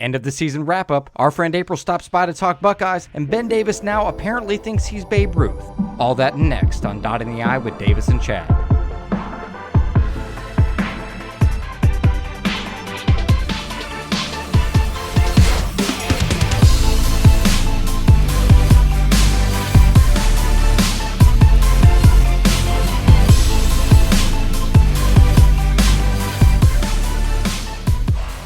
End of the season wrap up. Our friend April stops by to talk Buckeyes, and Ben Davis now apparently thinks he's Babe Ruth. All that and next on Dotting the I with Davis and Chad.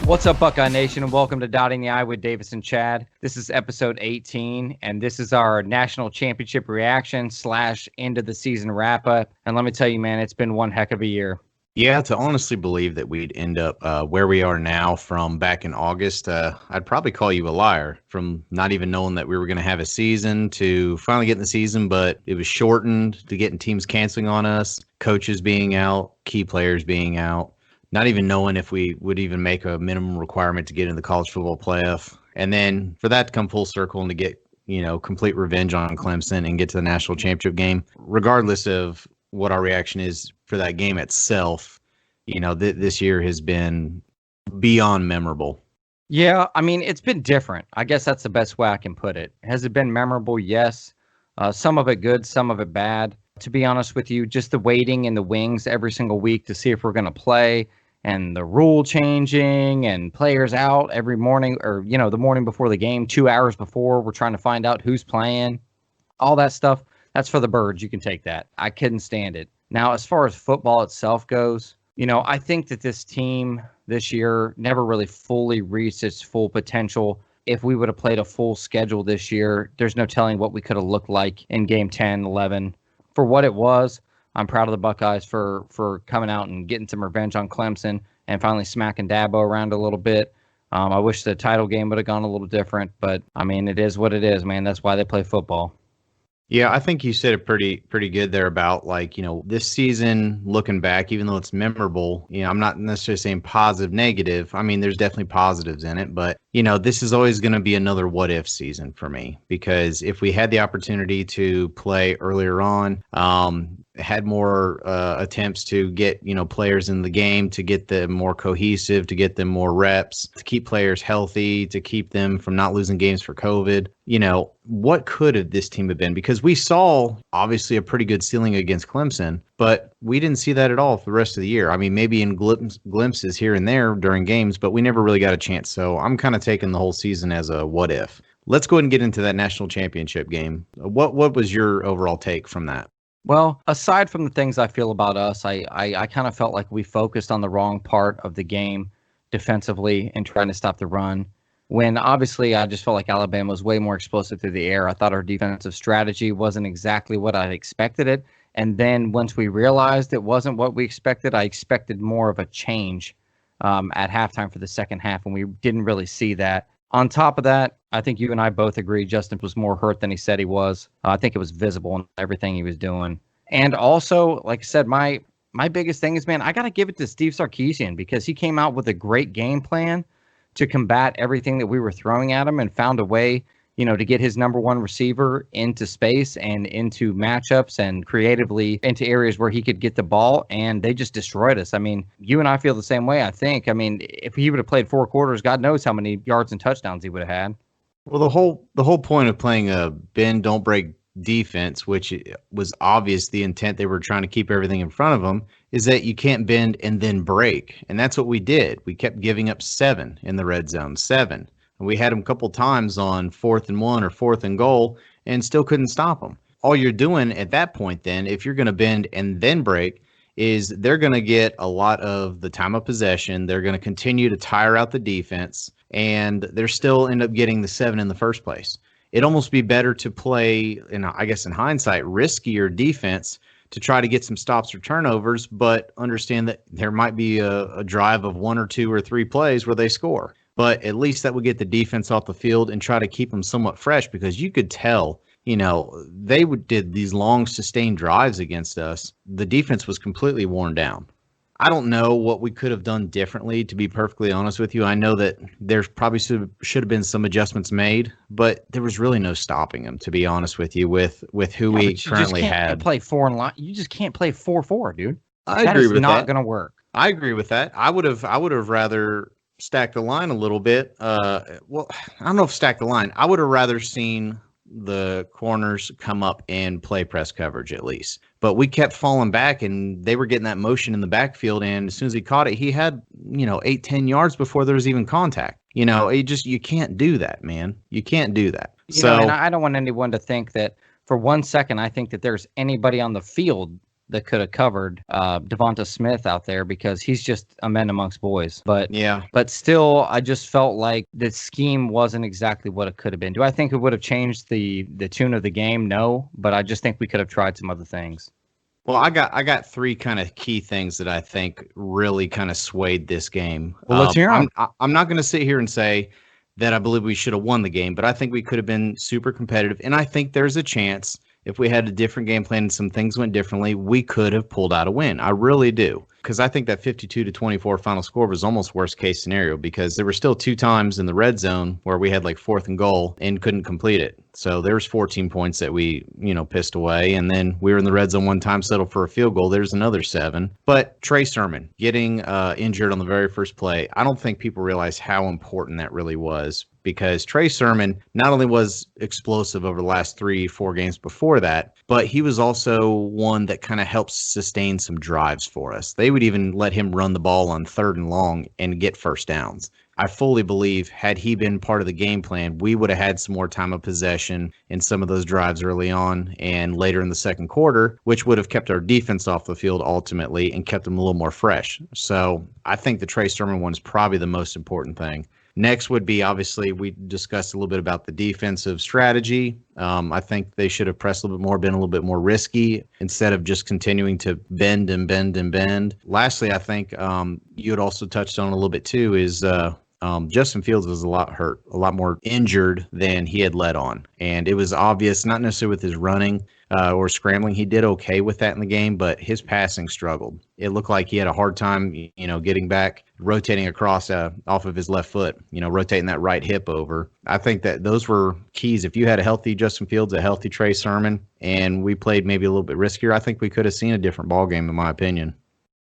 What's up, Buckeye Nation, and welcome to Dotting the I with Davis and Chad. This is episode 18, and this is our national championship reaction / end of the season wrap up. And let me tell you, man, it's been one heck of a year. Yeah, to honestly believe that we'd end up where we are now from back in August, I'd probably call you a liar, from not even knowing that we were going to have a season to finally getting the season, but it was shortened to getting teams canceling on us, coaches being out, key players being out. Not even knowing if we would even make a minimum requirement to get in the college football playoff. And then for that to come full circle and to get, complete revenge on Clemson and get to the national championship game, regardless of what our reaction is for that game itself, this year has been beyond memorable. Yeah, I mean, it's been different. I guess that's the best way I can put it. Has it been memorable? Yes. Some of it good, some of it bad. To be honest with you, just the waiting in the wings every single week to see if we're going to play, and the rule changing and players out every morning, or, the morning before the game, 2 hours before, we're trying to find out who's playing. All that stuff, that's for the birds. You can take that. I couldn't stand it. Now, as far as football itself goes, I think that this team this year never really fully reached its full potential. If we would have played a full schedule this year, there's no telling what we could have looked like in game 10, 11. For what it was, I'm proud of the Buckeyes for coming out and getting some revenge on Clemson and finally smacking Dabo around a little bit. I wish the title game would have gone a little different, but, I mean, it is what it is, man. That's why they play football. Yeah, I think you said it pretty good there about, this season, looking back, even though it's memorable, I'm not necessarily saying positive, negative. I mean, there's definitely positives in it, but, this is always going to be another what-if season for me, because if we had the opportunity to play earlier on, had more attempts to get, players in the game, to get them more cohesive, to get them more reps, to keep players healthy, to keep them from not losing games for COVID, what could have this team have been? Because we saw, obviously, a pretty good ceiling against Clemson, but we didn't see that at all for the rest of the year. I mean, maybe in glimpses here and there during games, but we never really got a chance. So I'm kind of taking the whole season as a what if. Let's go ahead and get into that national championship game. What was your overall take from that? Well, aside from the things I feel about us, I kind of felt like we focused on the wrong part of the game defensively and trying to stop the run, when obviously I just felt like Alabama was way more explosive through the air. I thought our defensive strategy wasn't exactly what I expected it. And then once we realized it wasn't what we expected, I expected more of a change at halftime for the second half, and we didn't really see that. On top of that, I think you and I both agree Justin was more hurt than he said he was. I think it was visible in everything he was doing. And also, like I said, my biggest thing is, man, I got to give it to Steve Sarkisian, because he came out with a great game plan to combat everything that we were throwing at him and found a way, to get his number one receiver into space and into matchups and creatively into areas where he could get the ball, and they just destroyed us. I mean, you and I feel the same way, I think. I mean, if he would have played 4 quarters, God knows how many yards and touchdowns he would have had. Well, the whole point of playing a bend, don't break defense, which was obvious the intent, they were trying to keep everything in front of them, is that you can't bend and then break. And that's what we did. We kept giving up 7 in the red zone, 7. And we had them a couple times on 4th and 1 or 4th and goal and still couldn't stop them. All you're doing at that point then, if you're going to bend and then break, is they're going to get a lot of the time of possession. They're going to continue to tire out the defense, and they're still end up getting the 7 in the first place. It'd almost be better to play, I guess in hindsight, riskier defense to try to get some stops or turnovers, but understand that there might be a drive of 1 or 2 or 3 plays where they score. But at least that would get the defense off the field and try to keep them somewhat fresh, because you could tell, they did these long sustained drives against us. The defense was completely worn down. I don't know what we could have done differently, to be perfectly honest with you. I know that there probably should have been some adjustments made, but there was really no stopping them, to be honest with you, with who we currently had. Play 4 and line. You just can't play 4-4, dude. I agree with that. Not going to work. I agree with that. I would have rather stack the line a little bit. Well, I don't know if stack the line. I would have rather seen the corners come up and play press coverage at least. But we kept falling back, and they were getting that motion in the backfield. And as soon as he caught it, he had 8-10 yards before there was even contact. You can't do that, man. You can't do that. And I don't want anyone to think that for 1 second I think that there's anybody on the field that could have covered Devonta Smith out there, because he's just a man amongst boys. But still, I just felt like the scheme wasn't exactly what it could have been. Do I think it would have changed the tune of the game? No, but I just think we could have tried some other things. Well, I got three kind of key things that I think really kind of swayed this game. Well, let's hear them. I'm not going to sit here and say that I believe we should have won the game, but I think we could have been super competitive, and I think there's a chance if we had a different game plan and some things went differently, we could have pulled out a win. I really do. Because I think that 52-24 final score was almost worst case scenario, because there were still 2 times in the red zone where we had like 4th and goal and couldn't complete it. So there's 14 points that we, pissed away. And then we were in the red zone 1 time, settled for a field goal. There's another 7. But Trey Sermon getting injured on the very first play, I don't think people realize how important that really was. Because Trey Sermon not only was explosive over the last 3-4 games before that, but he was also one that kind of helped sustain some drives for us. They would even let him run the ball on 3rd and long and get first downs. I fully believe had he been part of the game plan, we would have had some more time of possession in some of those drives early on and later in the second quarter, which would have kept our defense off the field ultimately and kept them a little more fresh. So I think the Trey Sermon one is probably the most important thing. Next would be, obviously, we discussed a little bit about the defensive strategy. I think they should have pressed a little bit more, been a little bit more risky instead of just continuing to bend and bend and bend. Lastly, I think you had also touched on a little bit too is Justin Fields was a lot hurt, a lot more injured than he had let on. And it was obvious, not necessarily with his running or scrambling. He did okay with that in the game, but his passing struggled. It looked like he had a hard time, getting back, rotating across off of his left foot, rotating that right hip over. I think that those were keys. If you had a healthy Justin Fields, a healthy Trey Sermon, and we played maybe a little bit riskier, I think we could have seen a different ball game, in my opinion.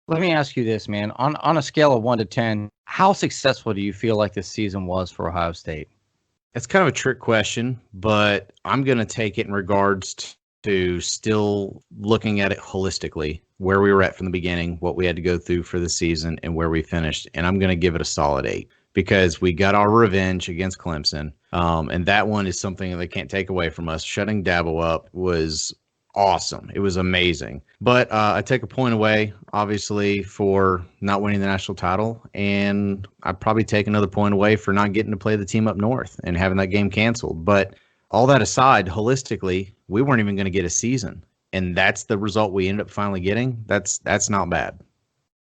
Let me ask you this, man. On a scale of 1 to 10, how successful do you feel like this season was for Ohio State? It's kind of a trick question, but I'm going to take it in regards to still looking at it holistically, where we were at from the beginning, what we had to go through for the season, and where we finished. And I'm going to give it a solid 8 because we got our revenge against Clemson. And that one is something that they can't take away from us. Shutting Dabo up was awesome. It was amazing. But I take a point away, obviously, for not winning the national title. And I'd probably take another point away for not getting to play the team up north and having that game canceled. But all that aside, holistically, we weren't even going to get a season. And that's the result we ended up finally getting. That's not bad.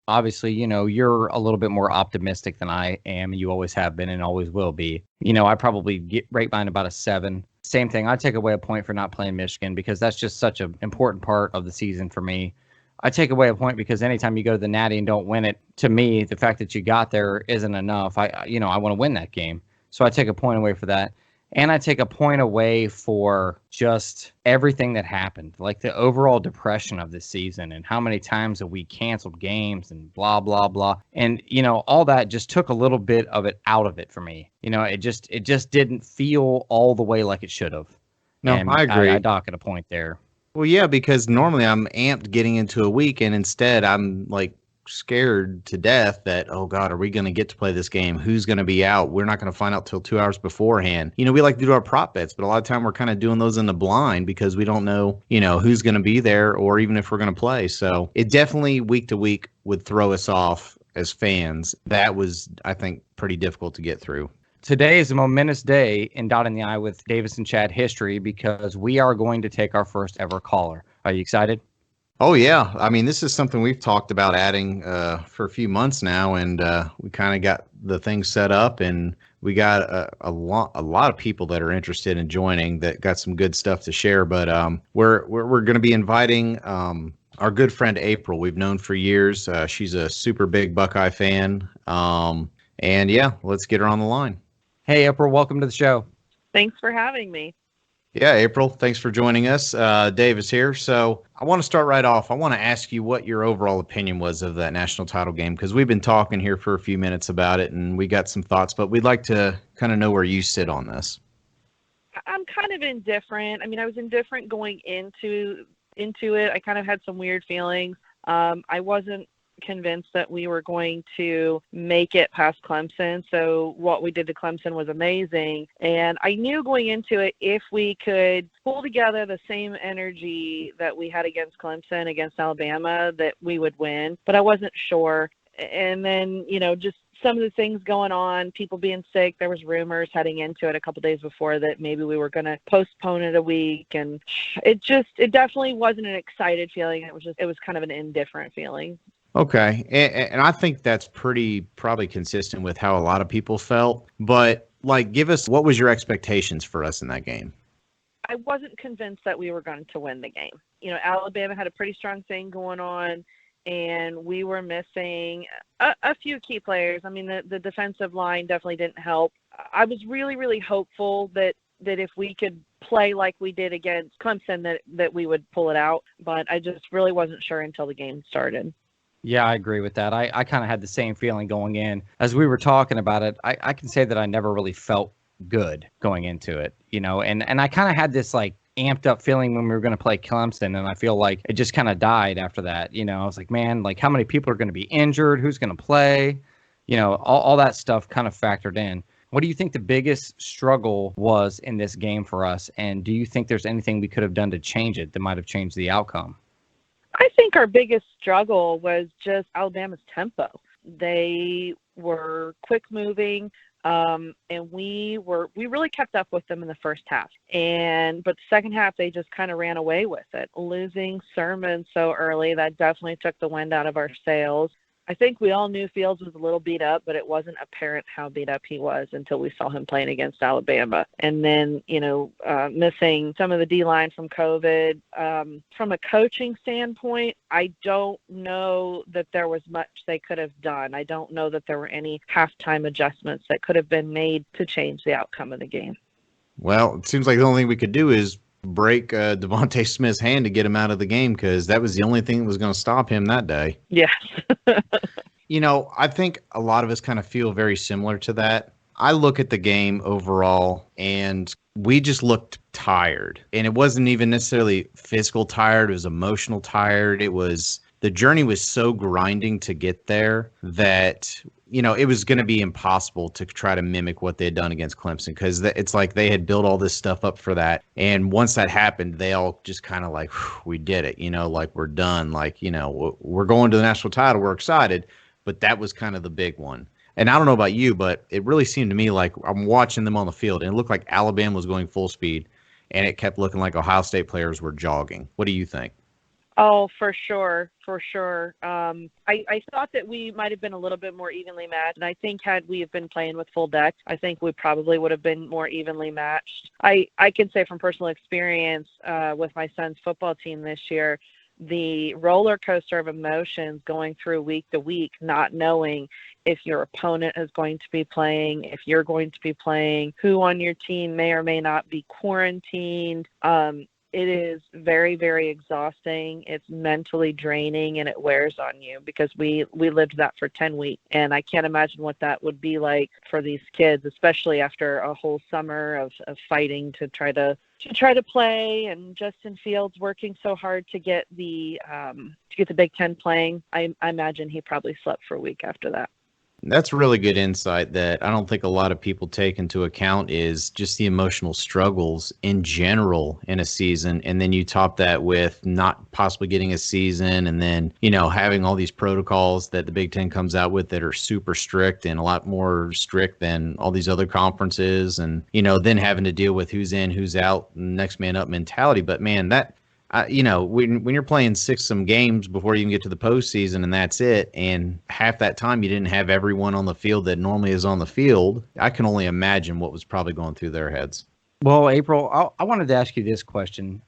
Obviously, you're a little bit more optimistic than I am. And you always have been and always will be. I probably rate mine about a 7. Same thing. I take away a point for not playing Michigan because that's just such an important part of the season for me. I take away a point because anytime you go to the Natty and don't win it, to me, the fact that you got there isn't enough. I want to win that game. So I take a point away for that. And I take a point away for just everything that happened, like the overall depression of this season and how many times that we canceled games and blah, blah, blah. And, all that just took a little bit of it out of it for me. It just didn't feel all the way like it should have. No, and I agree. I dock at a point there. Well, yeah, because normally I'm amped getting into a week, and instead I'm like scared to death that, oh God, are we going to get to play this game? Who's going to be out? We're not going to find out till 2 hours beforehand. We like to do our prop bets, but a lot of time we're kind of doing those in the blind because we don't know, who's going to be there or even if we're going to play. So it definitely week to week would throw us off as fans. That was, I think, pretty difficult to get through. Today is a momentous day in Dotting the I with Davis and Chad history because we are going to take our first ever caller. Are you excited? Oh, yeah. I mean, this is something we've talked about adding for a few months now, and we kind of got the thing set up, and we got a lot of people that are interested in joining that got some good stuff to share. But we're going to be inviting our good friend April. We've known for years. She's a super big Buckeye fan. And, yeah, let's get her on the line. Hey, April, welcome to the show. Thanks for having me. Yeah, April, thanks for joining us. Dave is here. So I want to start right off. I want to ask you what your overall opinion was of that national title game, because we've been talking here for a few minutes about it and we got some thoughts, but we'd like to kind of know where you sit on this. I'm kind of indifferent. I mean, I was indifferent going into it. I kind of had some weird feelings. I wasn't convinced that we were going to make it past Clemson. So what we did to Clemson was amazing. And I knew going into it, if we could pull together the same energy that we had against Clemson, against Alabama, that we would win. But I wasn't sure. And then, just some of the things going on, people being sick. There was rumors heading into it a couple days before that maybe we were going to postpone it a week. And it definitely wasn't an excited feeling. It was kind of an indifferent feeling. Okay. And I think that's probably consistent with how a lot of people felt. But give us, what was your expectations for us in that game? I wasn't convinced that we were going to win the game. Alabama had a pretty strong thing going on, and we were missing a few key players. I mean, the defensive line definitely didn't help. I was really, really hopeful that if we could play like we did against Clemson, that we would pull it out. But I just really wasn't sure until the game started. Yeah, I agree with that. I kind of had the same feeling going in. As we were talking about it, I can say that I never really felt good going into it, and I kind of had this amped up feeling when we were going to play Clemson, and I feel like it just kind of died after that. I was like, man, how many people are going to be injured? Who's going to play? All that stuff kind of factored in. What do you think the biggest struggle was in this game for us? And do you think there's anything we could have done to change it that might have changed the outcome? I think our biggest struggle was just Alabama's tempo. They were quick moving, and we really kept up with them in the first half. But the second half, they just kind of ran away with it. Losing Sermon so early, that definitely took the wind out of our sails. I think we all knew Fields was a little beat up, but it wasn't apparent how beat up he was until we saw him playing against Alabama. And then, missing some of the D-line from COVID. From a coaching standpoint, I don't know that there was much they could have done. I don't know that there were any halftime adjustments that could have been made to change the outcome of the game. Well, it seems like the only thing we could do is break Devontae Smith's hand to get him out of the game, because that was the only thing that was going to stop him that day. Yes. I think a lot of us kind of feel very similar to that. I look at the game overall, and we just looked tired. And it wasn't even necessarily physical tired. It was emotional tired. The journey was so grinding to get there that it was going to be impossible to try to mimic what they had done against Clemson, because it's like they had built all this stuff up for that. And once that happened, they all just kind of we did it, we're done. We're going to the national title. We're excited. But that was kind of the big one. And I don't know about you, but it really seemed to me like I'm watching them on the field, and it looked like Alabama was going full speed, and it kept looking like Ohio State players were jogging. What do you think? Oh, for sure. For sure. I thought that we might have been a little bit more evenly matched. And I think had we have been playing with full deck, I think we probably would have been more evenly matched. I can say from personal experience with my son's football team this year, the roller coaster of emotions going through week to week, not knowing if your opponent is going to be playing, if you're going to be playing, who on your team may or may not be quarantined. It is very, very exhausting. It's mentally draining, and it wears on you, because we lived that for 10 weeks. And I can't imagine what that would be like for these kids, especially after a whole summer of fighting to try to play, and Justin Fields working so hard to get the Big Ten playing. I imagine he probably slept for a week after that. That's really good insight that I don't think a lot of people take into account, is just the emotional struggles in general in a season. And then you top that with not possibly getting a season, and then, having all these protocols that the Big Ten comes out with that are super strict, and a lot more strict than all these other conferences. And, then having to deal with who's in, who's out, next man up mentality. But man, that, when you're playing some games before you even get to the postseason, and that's it, and half that time you didn't have everyone on the field that normally is on the field, I can only imagine what was probably going through their heads. Well, April, I wanted to ask you this question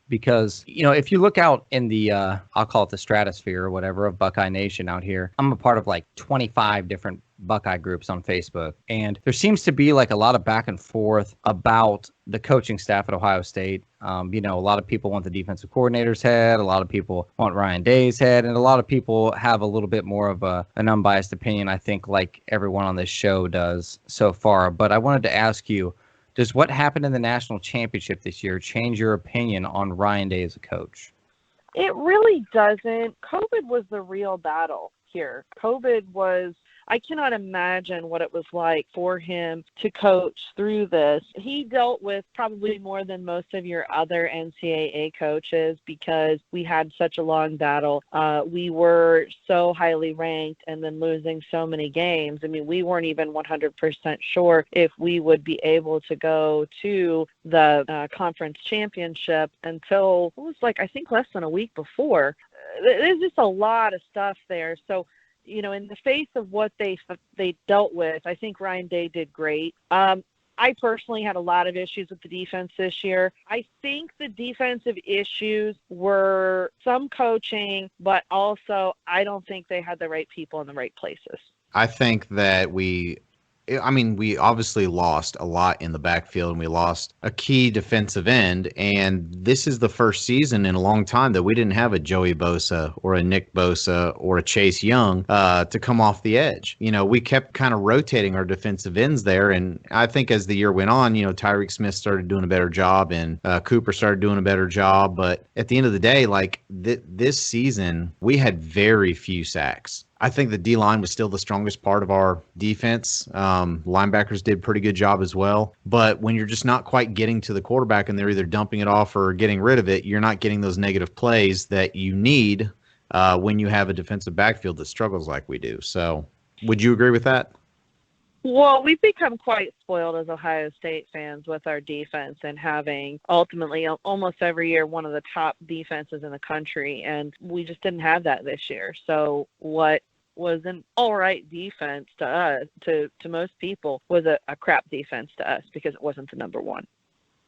because, if you look out in the, I'll call it the stratosphere or whatever of Buckeye Nation out here, I'm a part of 25 different Buckeye groups on Facebook, and there seems to be like a lot of back and forth about the coaching staff at Ohio State. A lot of people want the defensive coordinator's head, a lot of people want Ryan Day's head, and a lot of people have a little bit more of an unbiased opinion, I think, like everyone on this show does so far. But I wanted to ask you, does what happened in the national championship this year change your opinion on Ryan Day as a coach? It really doesn't. COVID was the real battle here. I cannot imagine what it was like for him to coach through this. He dealt with probably more than most of your other NCAA coaches because we had such a long battle. We were so highly ranked and then losing so many games. I mean, we weren't even 100% sure if we would be able to go to the conference championship until it was like, I think, less than a week before. There's just a lot of stuff there. So, in the face of what they dealt with, I think Ryan Day did great. I personally had a lot of issues with the defense this year. I think the defensive issues were some coaching, but also I don't think they had the right people in the right places. I think that we obviously lost a lot in the backfield, and we lost a key defensive end. And this is the first season in a long time that we didn't have a Joey Bosa or a Nick Bosa or a Chase Young to come off the edge. We kept kind of rotating our defensive ends there. And I think as the year went on, Tyreek Smith started doing a better job, and Cooper started doing a better job. But at the end of the day, like this season, we had very few sacks. I think the D-line was still the strongest part of our defense. Linebackers did a pretty good job as well. But when you're just not quite getting to the quarterback and they're either dumping it off or getting rid of it, you're not getting those negative plays that you need when you have a defensive backfield that struggles like we do. So would you agree with that? Well, we've become quite spoiled as Ohio State fans with our defense and having ultimately almost every year one of the top defenses in the country, and we just didn't have that this year. So what was an all right defense to us, to most people, was a crap defense to us because it wasn't the number one.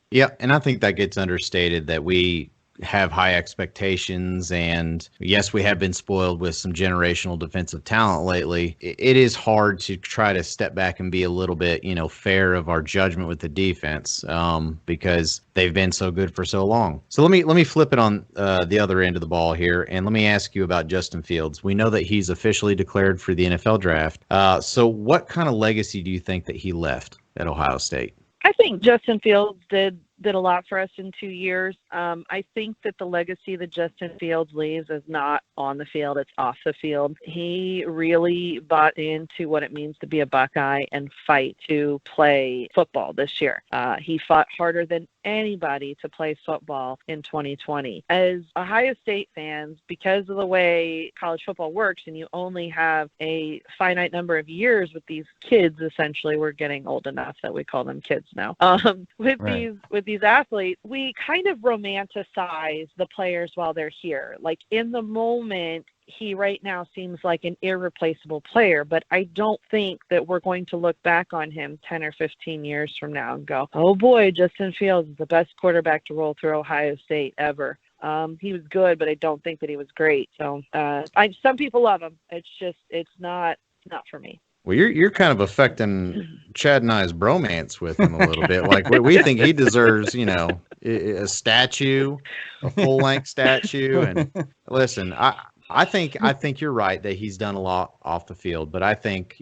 Yeah, and I think that gets understated that we have high expectations, and yes, we have been spoiled with some generational defensive talent lately. It is hard to try to step back and be a little bit, fair of our judgment with the defense because they've been so good for so long. So let me flip it on the other end of the ball here, and let me ask you about Justin Fields. We know that he's officially declared for the NFL draft. So what kind of legacy do you think that he left at Ohio State? I think Justin Fields did a lot for us in 2 years. I think that the legacy that Justin Fields leaves is not on the field, it's off the field. He really bought into what it means to be a Buckeye and fight to play football this year. He fought harder than anybody to play football in 2020. As Ohio State fans, because of the way college football works and you only have a finite number of years with these kids, essentially, we're getting old enough that we call them kids now. With these athletes, we kind of romanticize the players while they're here. Like in the moment, he right now seems like an irreplaceable player, but I don't think that we're going to look back on him 10 or 15 years from now and go, oh boy, Justin Fields is the best quarterback to roll through Ohio State ever. He was good, but I don't think that he was great. So some people love him. It's not for me. Well, you're kind of affecting Chad and I's bromance with him a little bit. Like we think he deserves, a statue, a full-length statue. And listen, I think you're right that he's done a lot off the field, but I think,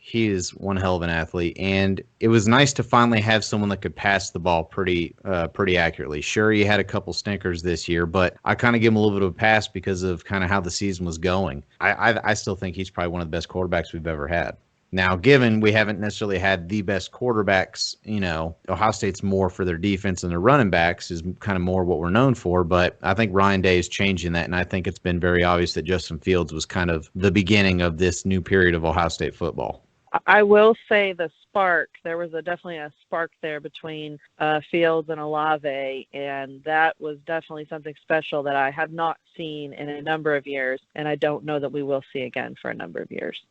he is one hell of an athlete, and it was nice to finally have someone that could pass the ball pretty accurately. Sure, he had a couple stinkers this year, but I kind of give him a little bit of a pass because of kind of how the season was going. I still think he's probably one of the best quarterbacks we've ever had. Now, given we haven't necessarily had the best quarterbacks, Ohio State's more for their defense and their running backs is kind of more what we're known for. But I think Ryan Day is changing that, and I think it's been very obvious that Justin Fields was kind of the beginning of this new period of Ohio State football. I will say the spark, there was definitely a spark there between Fields and Olave, and that was definitely something special that I have not seen in a number of years, and I don't know that we will see again for a number of years.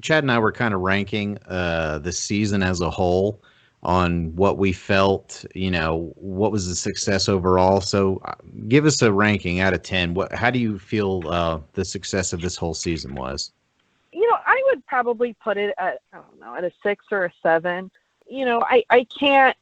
Chad and I were kind of ranking the season as a whole on what we felt, what was the success overall. So give us a ranking out of 10. How do you feel the success of this whole season was? I would probably put it at, I don't know, at a 6 or a 7. I can't.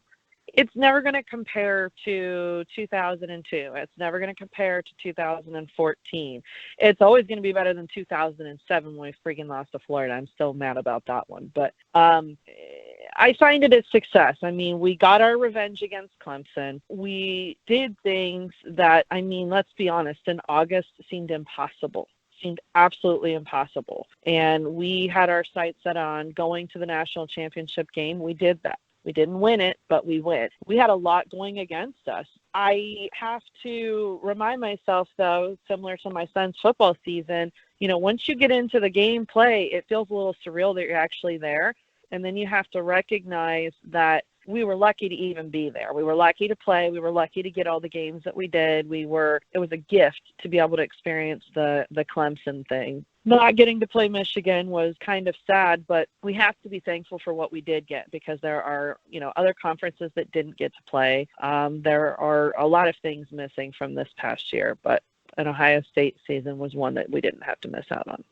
It's never going to compare to 2002. It's never going to compare to 2014. It's always going to be better than 2007 when we freaking lost to Florida. I'm still mad about that one. But I find it a success. I mean, we got our revenge against Clemson. We did things that, I mean, let's be honest, in August seemed impossible. Seemed absolutely impossible. And we had our sights set on going to the national championship game. We did that. We didn't win it, but we win. We had a lot going against us. I have to remind myself, though, similar to my son's football season, once you get into the gameplay, it feels a little surreal that you're actually there. And then you have to recognize that we were lucky to even be there. We were lucky to play. We were lucky to get all the games that we did. It was a gift to be able to experience the Clemson thing. Not getting to play Michigan was kind of sad, but we have to be thankful for what we did get, because there are, other conferences that didn't get to play. There are a lot of things missing from this past year, but an Ohio State season was one that we didn't have to miss out on.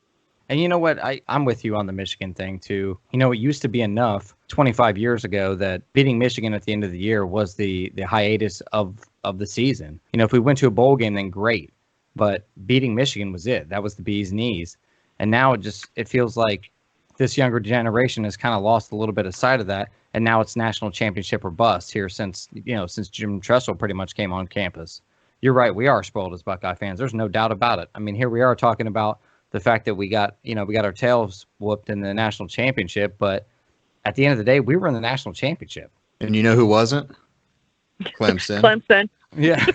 And you know what? I'm with you on the Michigan thing, too. It used to be enough 25 years ago that beating Michigan at the end of the year was the hiatus of the season. If we went to a bowl game, then great. But beating Michigan was it. That was the bee's knees. And now it feels like this younger generation has kind of lost a little bit of sight of that. And now it's national championship or bust here since Jim Tressel pretty much came on campus. You're right. We are spoiled as Buckeye fans. There's no doubt about it. I mean, here we are talking about the fact that we got our tails whooped in the national championship, but at the end of the day, we were in the national championship. And you know who wasn't? Clemson. Clemson. Yeah.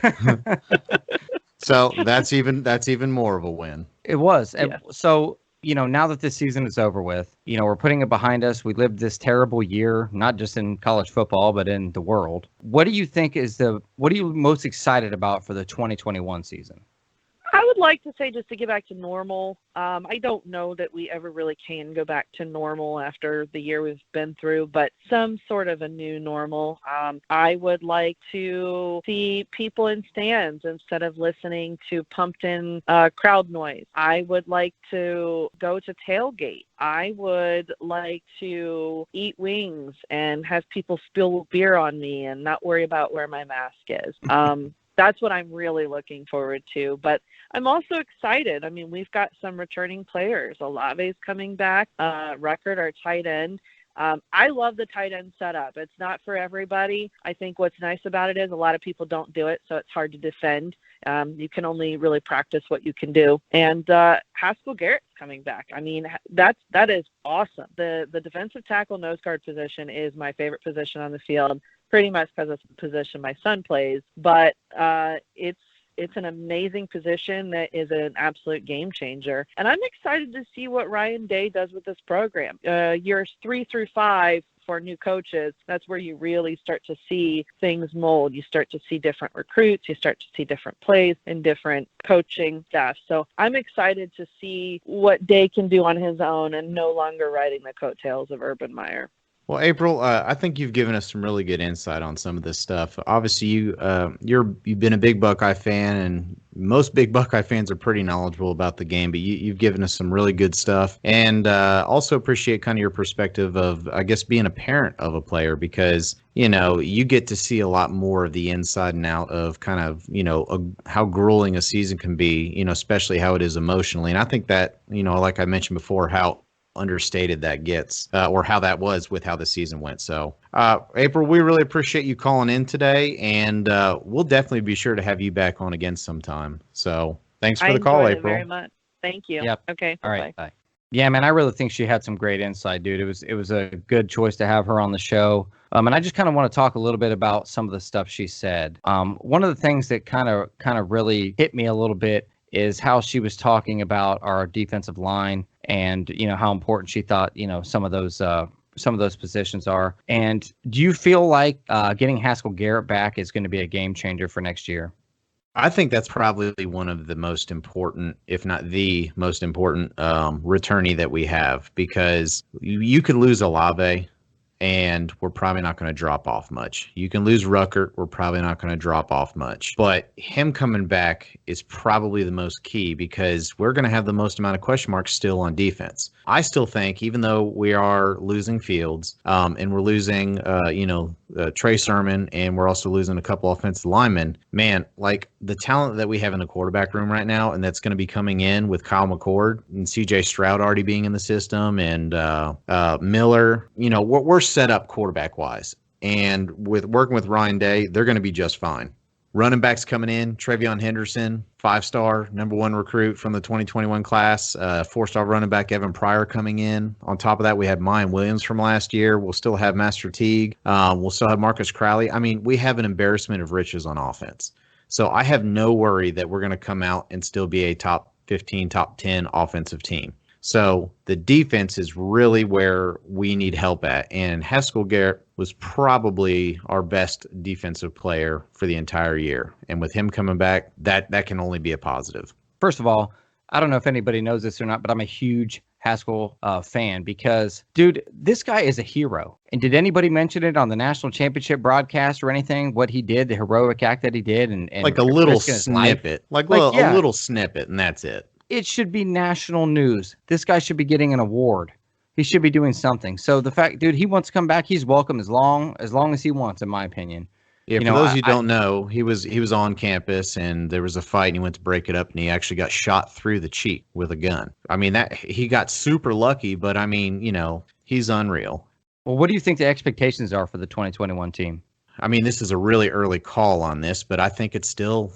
So that's even more of a win. It was. Yeah. So, now that this season is over with, we're putting it behind us. We lived this terrible year, not just in college football, but in the world. What do you think what are you most excited about for the 2021 season? I would like to say just to get back to normal. I don't know that we ever really can go back to normal after the year we've been through, but some sort of a new normal. I would like to see people in stands instead of listening to pumped-in crowd noise. I would like to go to tailgate. I would like to eat wings and have people spill beer on me and not worry about where my mask is. That's what I'm really looking forward to. But I'm also excited. I mean, we've got some returning players. Olave's coming back. Record, our tight end. I love the tight end setup. It's not for everybody. I think what's nice about it is a lot of people don't do it, so it's hard to defend. You can only really practice what you can do. And Haskell Garrett's coming back. I mean, that is awesome. The defensive tackle nose guard position is my favorite position on the field, pretty much because it's the position my son plays. But it's an amazing position that is an absolute game changer. And I'm excited to see what Ryan Day does with this program. Years 3 through 5 for new coaches, that's where you really start to see things mold. You start to see different recruits. You start to see different plays and different coaching staff. So I'm excited to see what Day can do on his own and no longer riding the coattails of Urban Meyer. Well, April, I think you've given us some really good insight on some of this stuff. Obviously, you've been a big Buckeye fan, and most big Buckeye fans are pretty knowledgeable about the game. But you've given us some really good stuff, and also appreciate kind of your perspective of, I guess, being a parent of a player, because you get to see a lot more of the inside and out of kind of how grueling a season can be. Especially how it is emotionally, and I think that like I mentioned before, how understated that gets, or how that was with how the season went. So April, we really appreciate you calling in today, and we'll definitely be sure to have you back on again sometime. So thanks for the call, April. Very much. Thank you. Yep. Okay. All right. Bye. Yeah, man, I really think she had some great insight, dude. It was a good choice to have her on the show. And I just kind of want to talk a little bit about some of the stuff she said. One of the things that kind of really hit me a little bit is how she was talking about our defensive line and how important she thought some of those positions are. And do you feel like getting Haskell Garrett back is going to be a game changer for next year? I think that's probably one of the most important, if not the most important, returnee that we have, because you could lose Olave, and we're probably not going to drop off much. You can lose Ruckert. We're probably not going to drop off much. But him coming back is probably the most key because we're going to have the most amount of question marks still on defense. I still think, even though we are losing Fields and we're losing, Trey Sermon, and we're also losing a couple offensive linemen, man, like the talent that we have in the quarterback room right now, and that's going to be coming in with Kyle McCord and CJ Stroud already being in the system, and Miller, we're set up quarterback wise. And with working with Ryan Day, they're going to be just fine. Running backs coming in, Travion Henderson, 5-star, number 1 recruit from the 2021 class, 4-star running back Evan Pryor coming in. On top of that, we have Mayan Williams from last year. We'll still have Master Teague. We'll still have Marcus Crowley. I mean, we have an embarrassment of riches on offense. So I have no worry that we're going to come out and still be a top 15, top 10 offensive team. So the defense is really where we need help at. And Haskell Garrett was probably our best defensive player for the entire year. And with him coming back, that can only be a positive. First of all, I don't know if anybody knows this or not, but I'm a huge Haskell fan because, dude, this guy is a hero. And did anybody mention it on the national championship broadcast or anything? What he did, the heroic act that he did, and like a little snippet, a little snippet, and that's it. It should be national news. This guy should be getting an award. He should be doing something. So the fact, dude, he wants to come back. He's welcome as long as he wants, in my opinion. Yeah, for those of you who don't know, he was on campus and there was a fight and he went to break it up and he actually got shot through the cheek with a gun. I mean, that he got super lucky, but I mean, he's unreal. Well, what do you think the expectations are for the 2021 team? I mean, this is a really early call on this, but I think it's still,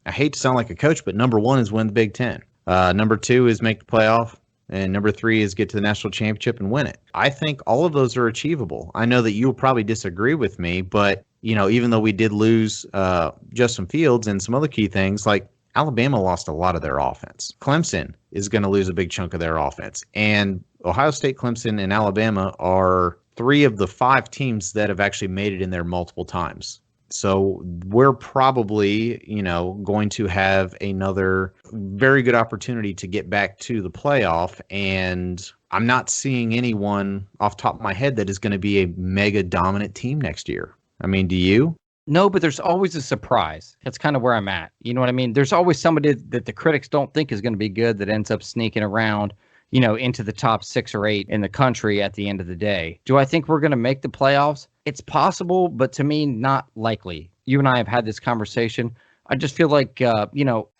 I hate to sound like a coach, but number 1 is win the Big Ten. Number 2 is make the playoff. And number 3 is get to the national championship and win it. I think all of those are achievable. I know that you'll probably disagree with me, but, even though we did lose Justin Fields and some other key things, like Alabama lost a lot of their offense. Clemson is going to lose a big chunk of their offense. And Ohio State, Clemson, and Alabama are 3 of the 5 teams that have actually made it in there multiple times. So we're probably, going to have another very good opportunity to get back to the playoff. And I'm not seeing anyone off the top of my head that is going to be a mega dominant team next year. I mean, do you? No, but there's always a surprise. That's kind of where I'm at. You know what I mean? There's always somebody that the critics don't think is going to be good that ends up sneaking around, into the top 6 or 8 in the country at the end of the day. Do I think we're going to make the playoffs? It's possible, but to me, not likely. You and I have had this conversation. I just feel like,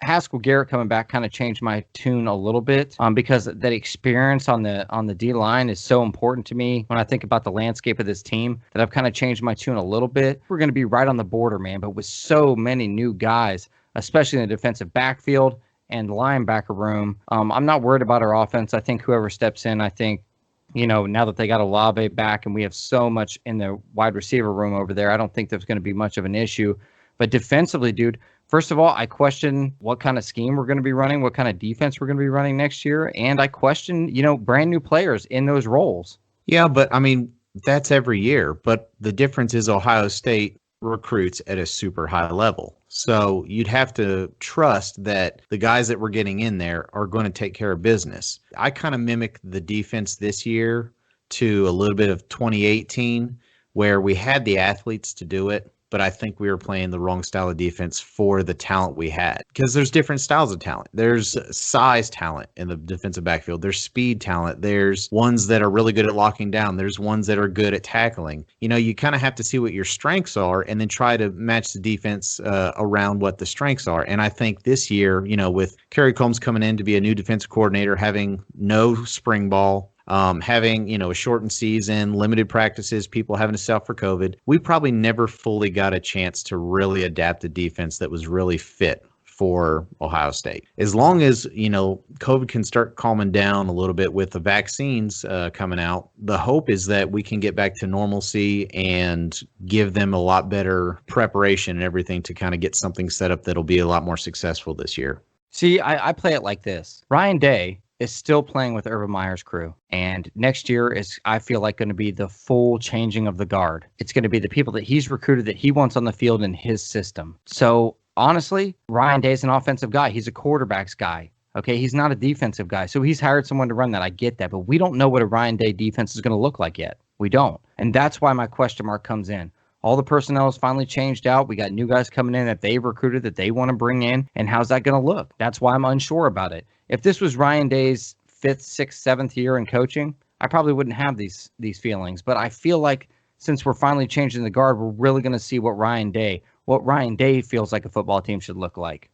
Haskell Garrett coming back kind of changed my tune a little bit because that experience on the D-line is so important to me when I think about the landscape of this team that I've kind of changed my tune a little bit. We're going to be right on the border, man, but with so many new guys, especially in the defensive backfield and linebacker room, I'm not worried about our offense. I think whoever steps in, now that they got Olave back and we have so much in the wide receiver room over there, I don't think there's going to be much of an issue. But defensively, dude, first of all, I question what kind of scheme we're going to be running, what kind of defense we're going to be running next year. And I question, brand new players in those roles. Yeah, but I mean, that's every year. But the difference is Ohio State recruits at a super high level. So you'd have to trust that the guys that we're getting in there are going to take care of business. I kind of mimic the defense this year to a little bit of 2018, where we had the athletes to do it, but I think we were playing the wrong style of defense for the talent we had. Because there's different styles of talent. There's size talent in the defensive backfield. There's speed talent. There's ones that are really good at locking down. There's ones that are good at tackling. You kind of have to see what your strengths are and then try to match the defense around what the strengths are. And I think this year, with Kerry Combs coming in to be a new defensive coordinator, having no spring ball, having, a shortened season, limited practices, people having to sell for COVID, we probably never fully got a chance to really adapt a defense that was really fit for Ohio State. As long as, COVID can start calming down a little bit with the vaccines coming out, the hope is that we can get back to normalcy and give them a lot better preparation and everything to kind of get something set up that'll be a lot more successful this year. See, I play it like this. Ryan Day is still playing with Urban Meyer's crew. And next year is, I feel like, going to be the full changing of the guard. It's going to be the people that he's recruited that he wants on the field in his system. So honestly, Ryan Day's an offensive guy. He's a quarterback's guy. Okay, he's not a defensive guy. So he's hired someone to run that. I get that. But we don't know what a Ryan Day defense is going to look like yet. We don't. And that's why my question mark comes in. All the personnel is finally changed out. We got new guys coming in that they've recruited that they want to bring in. And how's that going to look? That's why I'm unsure about it. If this was Ryan Day's 5th, 6th, 7th year in coaching, I probably wouldn't have these feelings. But I feel like since we're finally changing the guard, we're really going to see what Ryan Day feels like a football team should look like.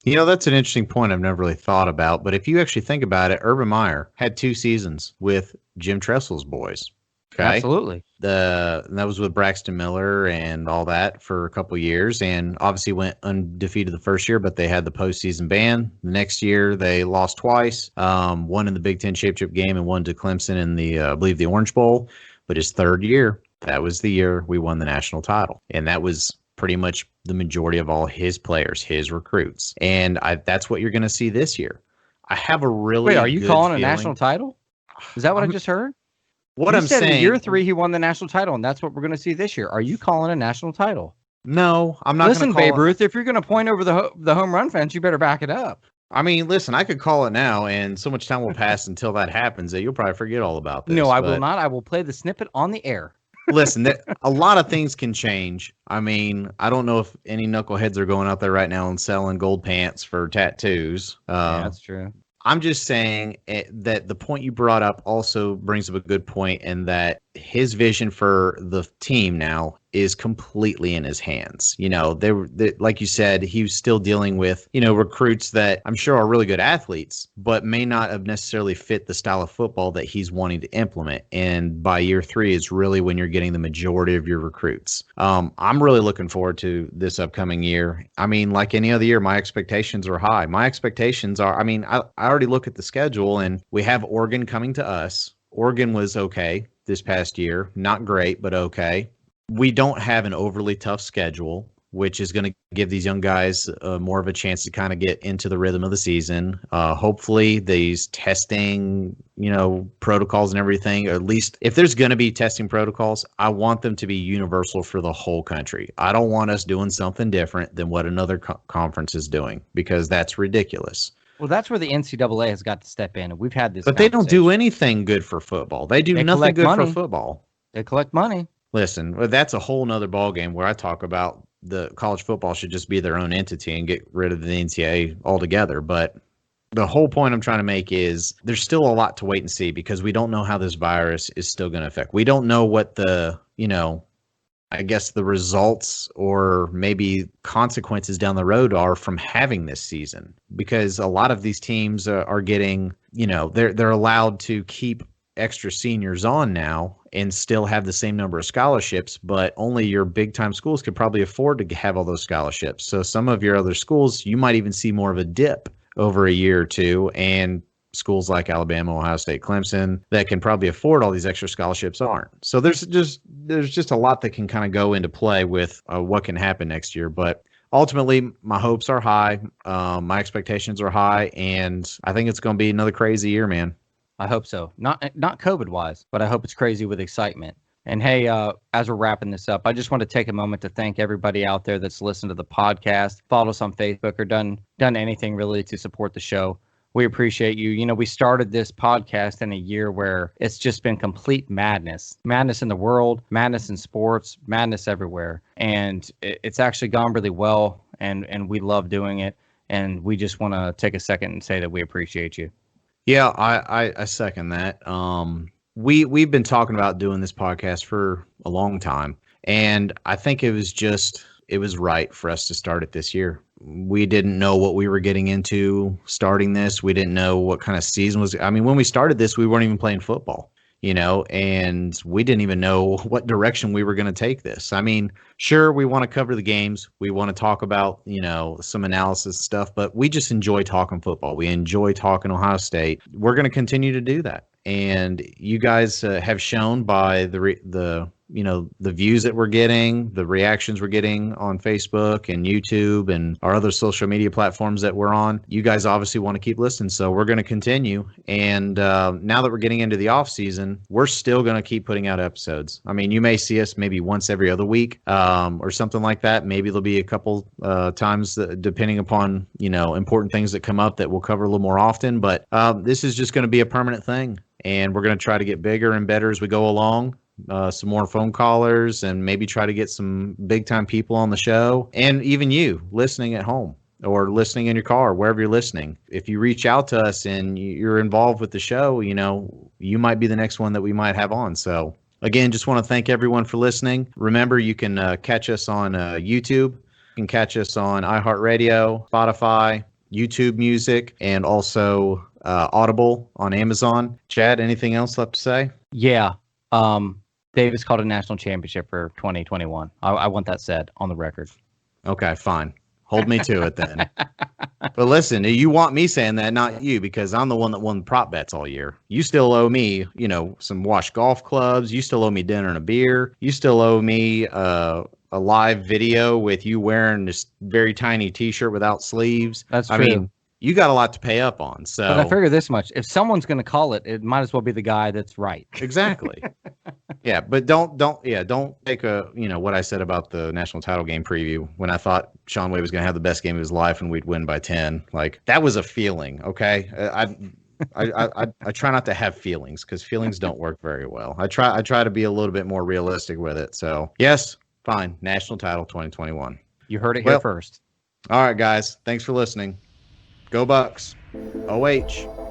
You know, that's an interesting point I've never really thought about. But if you actually think about it, Urban Meyer had 2 seasons with Jim Tressel's boys. Okay. Absolutely. That was with Braxton Miller and all that for a couple years, and obviously went undefeated the first year, but they had the postseason ban. The next year they lost twice, one in the Big Ten championship game and one to Clemson in the I believe the Orange Bowl. But his 3rd year, that was the year we won the national title, and that was pretty much the majority of all his players, his recruits, and that's what you're going to see this year. I have a really Wait, are you calling feeling. A national title? Is that what I just heard? What I'm saying, in year 3 he won the national title, and that's what we're going to see this year. Are you calling a national title? No, I'm not. Listen, Babe Ruth, if you're going to point over the home run fence, you better back it up. I mean, listen, I could call it now, and so much time will pass until that happens that you'll probably forget all about this. No, I will not. I will play the snippet on the air. Listen, a lot of things can change. I mean, I don't know if any knuckleheads are going out there right now and selling gold pants for tattoos. Yeah, that's true. I'm just saying that the point you brought up also brings up a good point, and that his vision for the team now is completely in his hands. You know, they like you said, he was still dealing with, recruits that I'm sure are really good athletes, but may not have necessarily fit the style of football that he's wanting to implement. And by year 3 is really when you're getting the majority of your recruits. I'm really looking forward to this upcoming year. I mean, like any other year, my expectations are high. My expectations are, I already look at the schedule, and we have Oregon coming to us. Oregon was okay this past year. Not great, but okay. We don't have an overly tough schedule, which is going to give these young guys more of a chance to kind of get into the rhythm of the season. Hopefully these testing, protocols and everything, or at least if there's going to be testing protocols, I want them to be universal for the whole country. I don't want us doing something different than what another conference is doing, because that's ridiculous. Well, that's where the NCAA has got to step in, and we've had this. But they don't do anything good for football. They do nothing good for football. They collect money. Listen, that's a whole nother ballgame where I talk about the college football should just be their own entity and get rid of the NCAA altogether. But the whole point I'm trying to make is there's still a lot to wait and see, because we don't know how this virus is still going to affect. We don't know what the, I guess the results or maybe consequences down the road are from having this season, because a lot of these teams are getting, they're allowed to keep extra seniors on now and still have the same number of scholarships, but only your big time schools could probably afford to have all those scholarships. So some of your other schools, you might even see more of a dip over a year or two, and schools like Alabama, Ohio State, Clemson that can probably afford all these extra scholarships aren't. So there's just a lot that can kind of go into play with what can happen next year. But ultimately, my hopes are high. My expectations are high, and I think it's going to be another crazy year, man. I hope so. Not COVID wise, but I hope it's crazy with excitement. And hey, as we're wrapping this up, I just want to take a moment to thank everybody out there that's listened to the podcast, followed us on Facebook, or done anything really to support the show. We appreciate you. We started this podcast in a year where it's just been complete madness in the world, madness in sports, madness everywhere. And it's actually gone really well, and we love doing it. And we just want to take a second and say that we appreciate you. Yeah, I second that. We've been talking about doing this podcast for a long time, and I think it was right for us to start it this year. We didn't know what we were getting into starting this. We didn't know what kind of season was. I mean, when we started this, we weren't even playing football, and we didn't even know what direction we were going to take this. I mean, sure, we want to cover the games. We want to talk about, some analysis stuff, but we just enjoy talking football. We enjoy talking Ohio State. We're going to continue to do that. And you guys have shown by the views that we're getting, the reactions we're getting on Facebook and YouTube and our other social media platforms that we're on. You guys obviously want to keep listening, so we're going to continue. And now that we're getting into the off season, we're still going to keep putting out episodes. I mean, you may see us maybe once every other week or something like that. Maybe there'll be a couple times depending upon, important things that come up that we'll cover a little more often. But this is just going to be a permanent thing. And we're going to try to get bigger and better as we go along. some more phone callers, and maybe try to get some big time people on the show, and even you listening at home or listening in your car, wherever you're listening. If you reach out to us and you're involved with the show, you might be the next one that we might have on. So again, just want to thank everyone for listening. Remember, you can catch us on YouTube. You can catch us on iHeartRadio, Spotify, YouTube Music, and also Audible on Amazon. Chad, anything else left to say? Yeah. Davis called a national championship for 2021. I want that said on the record. Okay, fine. Hold me to it then. But listen, you want me saying that, not you, because I'm the one that won prop bets all year. You still owe me, some washed golf clubs. You still owe me dinner and a beer. You still owe me a live video with you wearing this very tiny T-shirt without sleeves. That's true. I mean, you got a lot to pay up on. So, but I figure this much: if someone's going to call it, it might as well be the guy that's right. Exactly. Yeah, but don't take what I said about the national title game preview when I thought Sean Wade was going to have the best game of his life and we'd win by 10. Like, that was a feeling. Okay, I try not to have feelings because feelings don't work very well. I try to be a little bit more realistic with it. So yes, fine, national title 2021. You heard it here first. All right, guys, thanks for listening. Go Bucks. OH.